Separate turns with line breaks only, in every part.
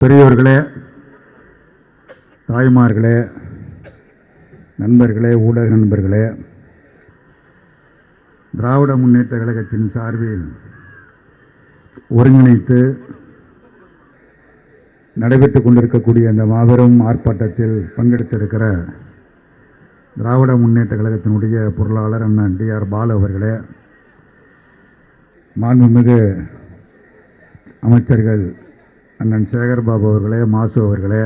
பெரியோர்களே, தாய்மார்களே, நண்பர்களே, ஊடக நண்பர்களே, திராவிட முன்னேற்ற கழகத்தின் சார்பில் ஒருங்கிணைத்து நடைபெற்றுக் கொண்டிருக்கக்கூடிய அந்த மாபெரும் ஆர்ப்பாட்டத்தில் பங்கெடுத்திருக்கிற திராவிட முன்னேற்ற கழகத்தினுடைய பொருளாளர் அண்ணன் டி.ஆர். பாலு அவர்களே, மாண்புமிகு அமைச்சர்கள் அண்ணன் சேகர்பாபு அவர்களே, மாசு அவர்களே,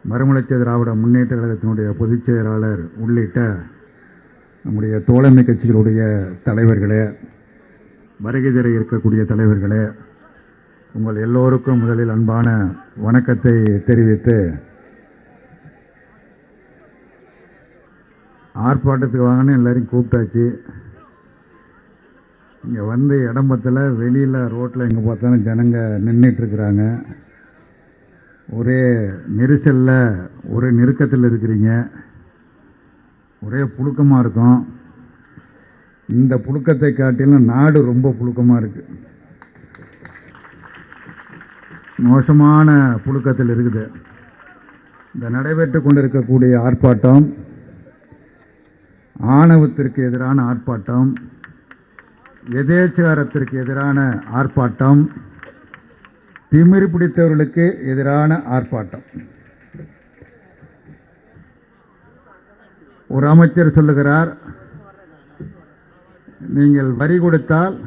மறுமலர்ச்சி திராவிட முன்னேற்ற கழகத்தினுடைய பொதுச் செயலாளர் உள்ளிட்ட நம்முடைய தோழமை கட்சிகளுடைய தலைவர்களே, வருகை தர இருக்கக்கூடிய தலைவர்களே, உங்கள் எல்லோருக்கும் முதலில் அன்பான வணக்கத்தை தெரிவித்து, ஆர்ப்பாட்டத்துக்கு வாங்கன்னு எல்லாரையும் கூப்பிட்டாச்சு. இங்கே வந்து இடம்பத்தில் வெளியில் ரோட்டில் எங்கே பார்த்தாலும் ஜனங்க நின்றுட்டுருக்குறாங்க. ஒரே நெரிசலில் ஒரே நெருக்கத்தில் இருக்கிறீங்க. ஒரே புழுக்கமாக இருக்கும். இந்த புழுக்கத்தை காட்டிலும் நாடு ரொம்ப புழுக்கமாக இருக்குது. மோசமான புழுக்கத்தில் இருக்குது. இந்த நடைபெற்று கொண்டிருக்கக்கூடிய ஆர்ப்பாட்டம் ஆணவத்திற்கு எதிரான ஆர்ப்பாட்டம், எதேச்சாரத்திற்கு எதிரான ஆர்ப்பாட்டம், திமிரு பிடித்தவர்களுக்கு எதிரான ஆர்ப்பாட்டம். ஒரு அமைச்சர் சொல்லுகிறார், நீங்கள் வரி கொடுத்தால்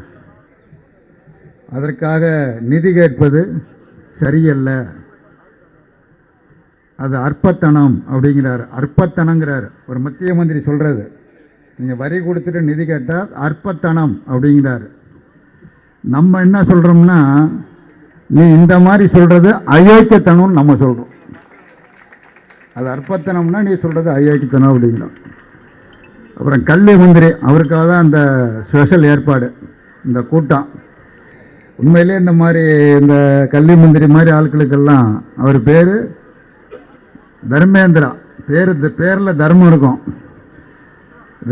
அதற்காக நிதி கேட்பது சரியல்ல, அது அற்பத்தனம் அப்படிங்கிறார். அற்பத்தனங்கிறார் ஒரு மத்திய மந்திரி சொல்றது. நீங்கள் வரி கொடுத்துட்டு நிதி கேட்டால் அற்பத்தனம் அப்படிங்கிறார். நம்ம என்ன சொல்கிறோம்னா, நீ இந்த மாதிரி சொல்கிறது அயோக்கியத்தனம் நம்ம சொல்கிறோம். அது அற்பத்தனம்னா நீ சொல்கிறது அயோக்கியத்தனம் அப்படிங்கிறோம். அப்புறம் கல்வி மந்திரி, அவருக்காக தான் அந்த ஸ்பெஷல் ஏற்பாடு, இந்த கூட்டம். உண்மையிலே இந்த மாதிரி இந்த கல்வி மந்திரி மாதிரி ஆட்களுக்கெல்லாம் அவர் பேர் தர்மேந்திரா. பேரில் தர்மம் இருக்கும்.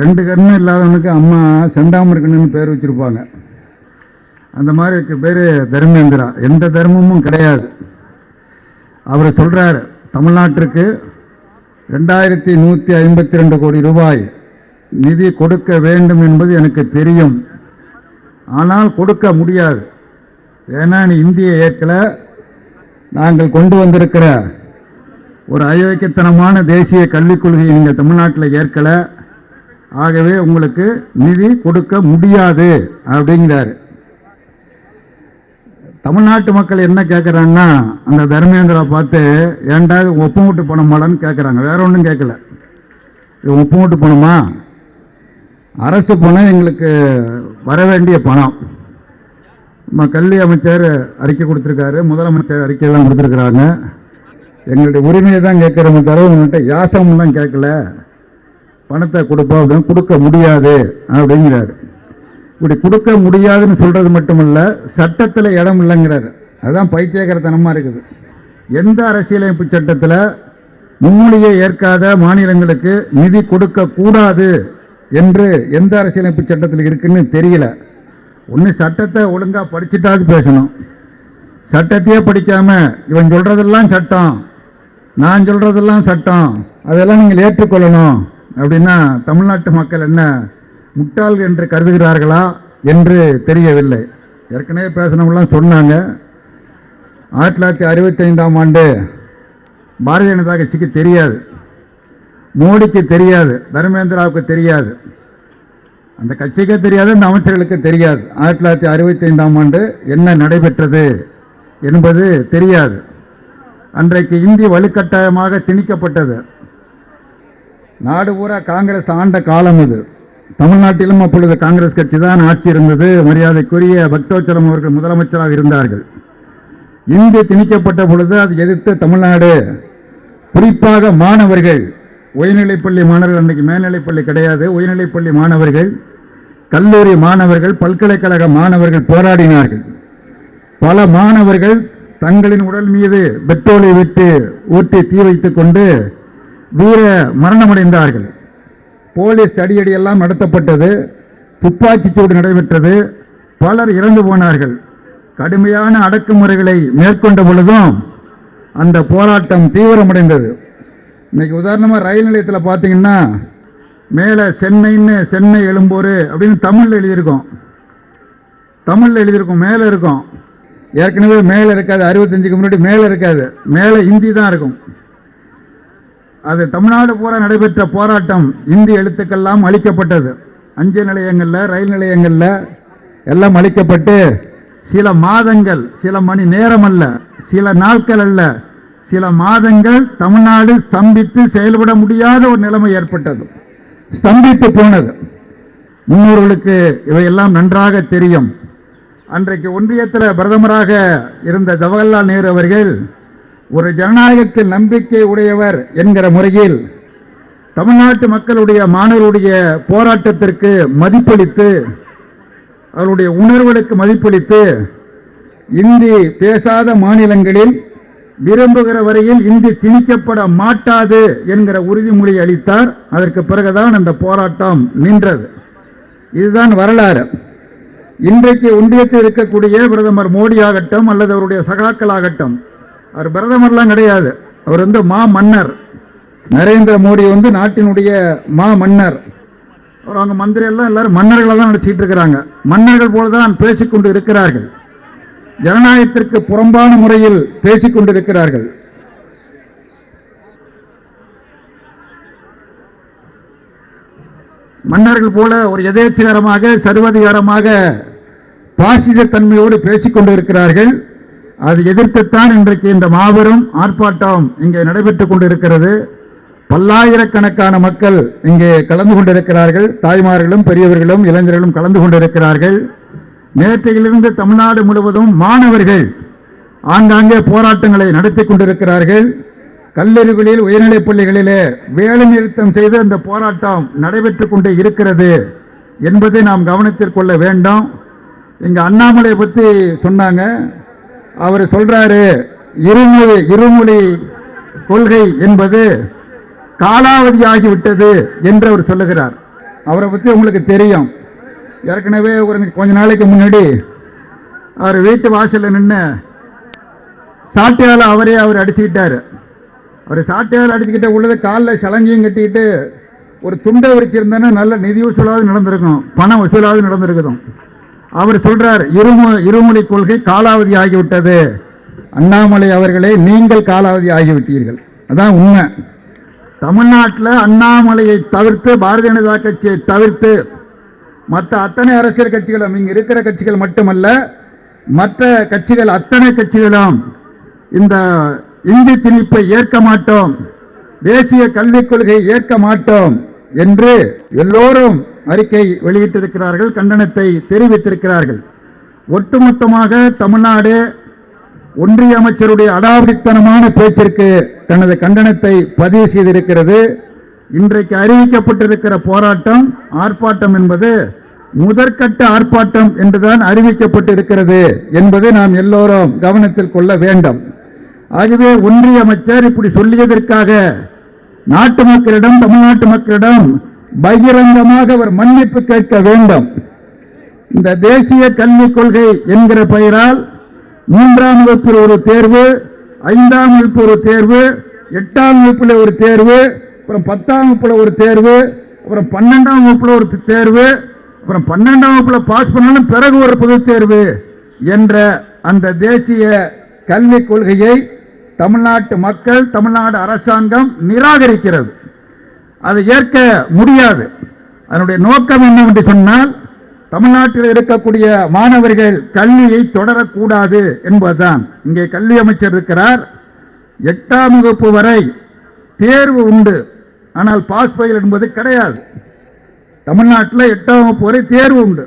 ரெண்டு கண்ணு இல்லாதவனுக்கு அம்மா செந்தாமருக்கணுன்னு பேர் வச்சுருப்பாங்க. அந்த மாதிரி பேர் தர்மேந்திரா. எந்த தர்மமும் கிடையாது. அவர் சொல்கிறார், தமிழ்நாட்டிற்கு 2152 கோடி ரூபாய் நிதி கொடுக்க வேண்டும் என்பது எனக்கு தெரியும், ஆனால் கொடுக்க முடியாது. ஏன்னா நீ இந்திய ஏற்கல, நாங்கள் கொண்டு வந்திருக்கிற ஒரு அயோக்கியத்தனமான தேசிய கல்விக் கொள்கையை நீங்கள் தமிழ்நாட்டில் ஏற்கல, ஆகவே உங்களுக்கு நிதி கொடுக்க முடியாது அப்படிங்கிறார். தமிழ்நாட்டு மக்கள் என்ன கேட்குறாங்கன்னா, அந்த தர்மேந்திரா பார்த்து, ஏண்டா ஒப்பம் விட்டு பணமாடான்னு கேட்குறாங்க. வேற ஒன்றும் கேட்கல. இது ஒப்பம் விட்டு பணமா? அரசு பணம், எங்களுக்கு வர வேண்டிய பணம். நம்ம கல்வி அமைச்சர் அறிக்கை கொடுத்துருக்காரு, முதலமைச்சர் அறிக்கையெல்லாம் கொடுத்துருக்குறாங்க. எங்களுடைய உரிமையை தான் கேட்குறவங்க தவிர உங்கள்கிட்ட யாசம்லாம் கேட்கல, பணத்தை கொடுப்போம் அப்படின்னு. கொடுக்க முடியாது அப்படிங்கிறாரு. இப்படி கொடுக்க முடியாதுன்னு சொல்கிறது மட்டுமல்ல, சட்டத்தில் இடம் இல்லைங்கிறாரு. அதுதான் பைத்தியக்காரத்தனமாக இருக்குது. எந்த அரசியலமைப்பு சட்டத்தில் மும்மொழியை ஏற்காத மாநிலங்களுக்கு நிதி கொடுக்க கூடாது என்று எந்த அரசியலமைப்பு சட்டத்தில் இருக்குன்னு தெரியல. ஒன்று சட்டத்தை ஒழுங்காக படிச்சுட்டாது பேசணும். சட்டத்தையே படிக்காம இவன் சொல்றதெல்லாம் சட்டம், நான் சொல்றதெல்லாம் சட்டம், அதெல்லாம் நீங்கள் ஏற்றுக்கொள்ளணும் அப்படின்னா தமிழ்நாட்டு மக்கள் என்ன முட்டாள்கள் என்று கருதுகிறார்களா என்று தெரியவில்லை. ஏற்கனவே பேசினவங்களாம் சொன்னாங்க, 1965ஆம் ஆண்டு பாரதிய ஜனதா கட்சிக்கு தெரியாது, மோடிக்கு தெரியாது, தர்மேந்திராவுக்கு தெரியாது, அந்த கட்சிக்கே தெரியாது, அந்த அமைச்சர்களுக்கு தெரியாது 1965ஆம் ஆண்டு என்ன நடைபெற்றது என்பது தெரியாது. அன்றைக்கு இந்தி வலுக்கட்டாயமாக திணிக்கப்பட்டது. நாடு பூரா காங்கிரஸ் ஆண்ட காலம் இது. தமிழ்நாட்டிலும் அப்பொழுது காங்கிரஸ் கட்சி தான் ஆட்சி இருந்தது. மரியாதைக்குரிய பக்தவச்சலம் அவர்கள் முதலமைச்சராக இருந்தார்கள். இந்தி திணிக்கப்பட்ட பொழுது அதை எதிர்த்து தமிழ்நாடு, குறிப்பாக மாணவர்கள், உயர்நிலைப்பள்ளி மாணவர்கள், அன்றைக்கு மேல்நிலைப்பள்ளி கிடையாது, உயர்நிலைப்பள்ளி மாணவர்கள், கல்லூரி மாணவர்கள், பல்கலைக்கழக மாணவர்கள் போராடினார்கள். பல மாணவர்கள் தங்களின் உடல் மீது பெட்ரோலை விட்டு ஊற்றி தீ வைத்துக் கொண்டு வீர மரணமடைந்தார்கள். போலீஸ் அடியடியெல்லாம் நடத்தப்பட்டது. துப்பாக்கிச்சூடு நடைபெற்றது. பலர் இறந்து போனார்கள். கடுமையான அடக்குமுறைகளை மேற்கொண்ட பொழுதும் அந்த போராட்டம் தீவிரமடைந்தது. இன்னைக்கு உதாரணமாக ரயில் நிலையத்தில் பார்த்தீங்கன்னா மேலே சென்னை எழும்பூர் அப்படின்னு தமிழில் எழுதியிருக்கும், மேலே இருக்கும். ஏற்கனவே மேலே இருக்காது, 65க்கு முன்னாடி மேலே இருக்காது, மேலே இந்தி தான் இருக்கும். அது தமிழ்நாடு பூரா நடைபெற்ற போராட்டம் இந்தி எழுத்துக்கெல்லாம் அளிக்கப்பட்டது. அஞ்சல் நிலையங்களில், ரயில் நிலையங்களில் எல்லாம் அளிக்கப்பட்டு சில மாதங்கள், சில மணி நேரம் அல்ல, சில நாட்கள் அல்ல, சில மாதங்கள் தமிழ்நாடு ஸ்தம்பித்து செயல்பட முடியாத ஒரு நிலைமை ஏற்பட்டது, ஸ்தம்பித்து போனது. முன்னோர்களுக்கு இவையெல்லாம் நன்றாக தெரியும். அன்றைக்கு ஒன்றியத்தில் பிரதமராக இருந்த ஜவஹர்லால் நேரு அவர்கள் ஒரு ஜனநாயகத்தில் நம்பிக்கை உடையவர் என்கிற முறையில் தமிழ்நாட்டு மக்களுடைய மாணவருடைய போராட்டத்திற்கு மதிப்பளித்து, அவருடைய உணர்வுகளுக்கு மதிப்பளித்து, இந்தி பேசாத மாநிலங்களில் விரும்புகிற வரையில் இந்தி திணிக்கப்பட மாட்டாது என்கிற உறுதிமொழி அளித்தார். அதற்கு பிறகுதான் அந்த போராட்டம் நின்றது. இதுதான் வரலாறு. இன்றைக்கு ஒன்றியத்தில் இருக்கக்கூடிய பிரதமர் மோடி ஆகட்டும் அல்லது அவருடைய சகாக்கள் ஆகட்டும், அவர் பிரதமர்லாம் கிடையாது, அவர் மா மன்னர். நரேந்திர மோடி நாட்டினுடைய மா மன்னர். அவர் அவங்க மந்திரி எல்லாம் எல்லாரும் மன்னர்களை தான் நினைச்சிட்டு இருக்கிறாங்க. மன்னர்கள் போலதான் பேசிக்கொண்டு இருக்கிறார்கள். ஜனநாயகத்திற்கு புறம்பான முறையில் பேசிக் கொண்டிருக்கிறார்கள். மன்னர்கள் போல ஒரு எதேச்சகரமாக, சர்வதிகாரமாக, பாசிச தன்மையோடு பேசிக் கொண்டிருக்கிறார்கள். அதை எதிர்த்துத்தான் இன்றைக்கு இந்த மாபெரும் ஆர்ப்பாட்டம் இங்கே நடைபெற்றுக் கொண்டிருக்கிறது. பல்லாயிரக்கணக்கான மக்கள் இங்கே கலந்து கொண்டிருக்கிறார்கள். தாய்மார்களும் பெரியவர்களும் இளைஞர்களும் கலந்து கொண்டிருக்கிறார்கள். நேற்றையிலிருந்து தமிழ்நாடு முழுவதும் மாணவர்கள் ஆங்காங்கே போராட்டங்களை நடத்தி கொண்டிருக்கிறார்கள். கல்லூரிகளில், உயர்நிலைப் பள்ளிகளிலே வேலை நிறுத்தம் செய்து அந்த போராட்டம் நடைபெற்றுக் கொண்டே இருக்கிறது என்பதை நாம் கவனத்தில் கொள்ள வேண்டும். இங்க அண்ணாமலையை பற்றி சொன்னாங்க. அவர் சொல்றாரு, இருமொழி கொள்கை என்பது காலாவதியாகிவிட்டது என்று அவர் சொல்லுகிறார். அவரை பற்றி உங்களுக்கு தெரியும். ஏற்கனவே கொஞ்ச நாளைக்கு முன்னாடி அவர் வீட்டு வாசலில் நின்று சாட்டையால் அவர் அடிச்சுக்கிட்டாரு. அவர் சாட்டையால் அடிச்சுக்கிட்ட உள்ளது காலில் சலங்கியும் கட்டிக்கிட்டு ஒரு துண்டை வச்சிருந்தேன்னா நல்ல நிதி வசூலாவது நடந்திருக்கும், பணம் வசூலாவது நடந்திருக்குதும். அவர் சொல்றார், இருமொழி கொள்கை காலாவதி ஆகிவிட்டது. அண்ணாமலை அவர்களே, நீங்கள் காலாவதி ஆகிவிட்டீர்கள். அதான் உண்மை. தமிழ்நாட்டில் அண்ணாமலையை தவிர்த்து, பாரதிய ஜனதா கட்சியை தவிர்த்து மற்ற அத்தனை அரசியல் கட்சிகளும், இங்க இருக்கிற கட்சிகள் மட்டுமல்ல, மற்ற கட்சிகள் அத்தனை கட்சிகளும் இந்த இந்தி திணிப்பை ஏற்க மாட்டோம், தேசிய கல்விக் கொள்கையை ஏற்க மாட்டோம் என்று எல்லோரும் அறிக்கை வெளியிட்டிருக்கிறார்கள், கண்டனத்தை தெரிவித்திருக்கிறார்கள். ஒட்டுமொத்தமாக தமிழ்நாடு ஒன்றிய அமைச்சருடைய அடாவடித்தனமான பேச்சிற்கு தனது கண்டனத்தை பதிவு செய்திருக்கிறது. இன்றைக்கு அறிவிக்கப்பட்டிருக்கிற போராட்டம், ஆர்ப்பாட்டம் என்பது முதற்கட்ட ஆர்ப்பாட்டம் என்றுதான் அறிவிக்கப்பட்டிருக்கிறது என்பதை நாம் எல்லோரும் கவனத்தில் கொள்ள வேண்டும். ஆகவே ஒன்றிய அமைச்சர் இப்படி சொல்லியதற்காக நாட்டு மக்களிடம், தமிழ்நாட்டு மக்களிடம் பகிரங்கமாக அவர் மன்னிப்பு கேட்க வேண்டும். இந்த தேசிய கல்விக் கொள்கை என்கிற பெயரால் 3ஆம் வகுப்பில் ஒரு தேர்வு, 5ஆம் வகுப்பில் ஒரு தேர்வு, 8ஆம் வகுப்பில் ஒரு தேர்வு, அப்புறம் 10ஆம் வகுப்பில் ஒரு தேர்வு, அப்புறம் 12ஆம் வகுப்பில் ஒரு தேர்வு, அப்புறம் 12ஆம் வகுப்பில் பாஸ் பண்ணாலும் பிறகு ஒரு பொது தேர்வு என்ற அந்த தேசிய கல்விக் கொள்கையை தமிழ்நாட்டு மக்கள், தமிழ்நாடு அரசாங்கம் நிராகரிக்கிறது. அதை ஏற்க முடியாது. அதனுடைய நோக்கம் என்னவென்று சொன்னால், தமிழ்நாட்டில் இருக்கக்கூடிய மாணவர்கள் கல்வியை தொடரக்கூடாது என்பதுதான். இங்கே கல்வி அமைச்சர் இருக்கிறார். 8ஆம் வகுப்பு வரை தேர்வு உண்டு, ஆனால் பாஸ் ஃபெயில் என்பது கிடையாது. தமிழ்நாட்டில் 8ஆம் வகுப்பு வரை தேர்வு உண்டு.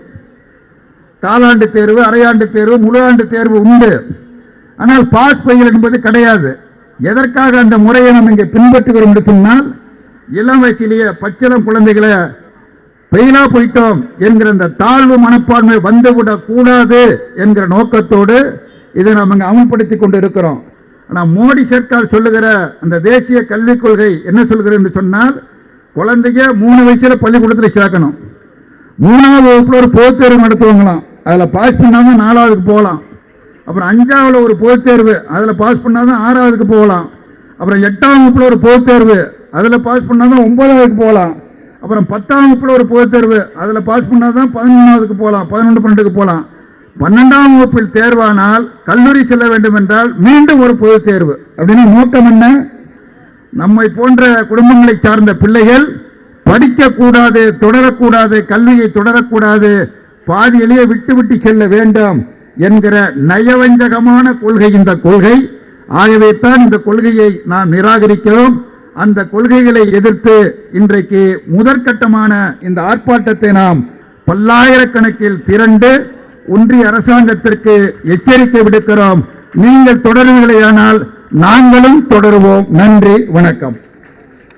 காலாண்டு தேர்வு, அரையாண்டு தேர்வு, முழு ஆண்டு தேர்வு உண்டு, ஆனால் பாஸ் ஃபெயில் என்பது கிடையாது. எதற்காக அந்த முறையை நாம் இங்கே பின்பற்றுகிறோம் என்று சொன்னால், இளம் வயசிலேயே பச்சிளம் குழந்தைகளை பெயிலா போயிட்டோம் என்கிற அந்த தாழ்வு மனப்பான்மை வந்துவிடக் கூடாது என்கிற நோக்கத்தோடு இதை நாம் இங்கே அமல்படுத்திக் கொண்டு இருக்கிறோம். ஆனால் மோடி சர்க்கார் சொல்லுகிற அந்த தேசிய கல்விக் கொள்கை என்ன சொல்கிறது என்று சொன்னால், குழந்தைங்க 3 வயசுல பள்ளிக்கூடத்தில் சேர்க்கணும், 3ஆவது வகுப்புல ஒரு பொதுத் தேர்வு நடத்துவாங்களாம், அதில் பாஸ் பண்ணாமல் 4ஆவதுக்கு போகலாம். அப்புறம் 5ஆவது ஒரு பொதுத் தேர்வு, அதில் பாஸ் பண்ணாதான் 6ஆவதுக்கு போகலாம். அப்புறம் 8ஆம் வகுப்புல ஒரு பொதுத் தேர்வு, அதில் பாஸ் பண்ணாதான் 9ஆவதுக்கு போகலாம். அப்புறம் 10ஆம் வகுப்புல ஒரு பொதுத் தேர்வு, அதில் பாஸ் பண்ணாதான் 11ஆவதுக்கு போகலாம், 11, 12க்கு போகலாம். 12ஆம் வகுப்பில் தேர்வானால் கல்லூரி செல்ல வேண்டும் என்றால் மீண்டும் ஒரு பொதுத் தேர்வு. அப்படின்னு நோக்கம் என்ன? நம்மை போன்ற குடும்பங்களை சார்ந்த பிள்ளைகள் படிக்கக்கூடாது, தொடரக்கூடாது, கல்வியை தொடரக்கூடாது, பாதியிலேயே விட்டு செல்ல வேண்டும் என்கிற நயவஞ்சகமான கொள்கை இந்த கொள்கை. ஆகவே தான் இந்த கொள்கையை நாம் நிராகரிக்கிறோம். அந்த கொள்கைகளை எதிர்த்து இன்றைக்கு முதற்கட்டமான இந்த ஆர்ப்பாட்டத்தை நாம் பல்லாயிரக்கணக்கில் திரண்டு ஒன்றிய அரசாங்கத்திற்கு எச்சரிக்கை விடுக்கிறோம். நீங்கள் தொடருவீர்களேயானால் நாங்களும் தொடருவோம். நன்றி, வணக்கம்.